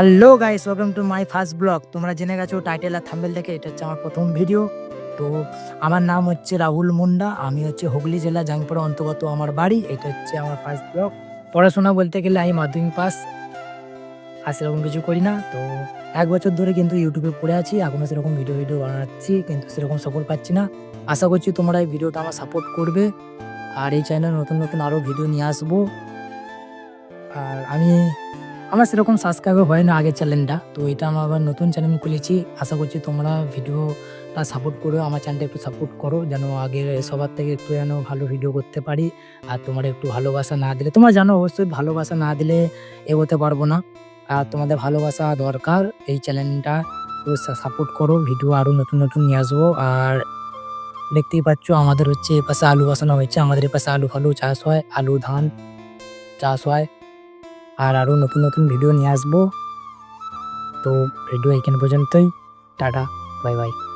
Hello guys, welcome to my first blog. তোমরা জেনে গেছো টাইটেল আর থাম্বনেল থেকে, এটা হচ্ছে আমার প্রথম ভিডিও। তো আমার নাম হচ্ছে রাহুল মুন্ডা, আমি হচ্ছে হুগলি জেলা জাঙ্গিপাড়া অন্তর্গত আমার বাড়ি। এটা হচ্ছে আমার ফার্স্ট ব্লগ। পড়াশোনা বলতে গেলে আমি মাধ্যমিক পাস, আর সেরকম কিছু করি না। তো ১ বছর ধরে কিন্তু ইউটিউবে পড়ে আছি, এখনও সেরকম ভিডিও বানাচ্ছি, কিন্তু সেরকম সাপোর্ট পাচ্ছি না। আশা করছি তোমরা এই ভিডিওটা আমার সাপোর্ট করবে, আর এই চ্যানেলে নতুন আরও ভিডিও নিয়ে আসবো। আর আমার সেরকম সাবস্ক্রাইবার হয় না আগের চ্যানেলটা, তো এটা আমার আবার নতুন চ্যানেল খুলেছি। আশা করছি তোমরা ভিডিওটা সাপোর্ট করো, আমার চ্যানেলটা একটু সাপোর্ট করো, যেন আগের সবার থেকে একটু যেন ভালো ভিডিও করতে পারি। আর তোমরা একটু ভালোবাসা না দিলে, তোমরা জানো অবশ্যই, ভালোবাসা না দিলে এগোতে পারবো না। আর তোমাদের ভালোবাসা দরকার। এই চ্যানেলটা একটু সাপোর্ট করো, ভিডিও আরও নতুন নিয়ে আসবো। আর দেখতেই পাচ্ছ আমাদের হচ্ছে এপাশে আলু বসানো হয়েছে, আমাদের এপাশে আলু ফালু চাষ হয়, আলু ধান চাষ হয়। আর আরও নতুন ভিডিও নিয়ে আসবো। তো ভিডিও এইখান পর্যন্তই। Tata, bye bye.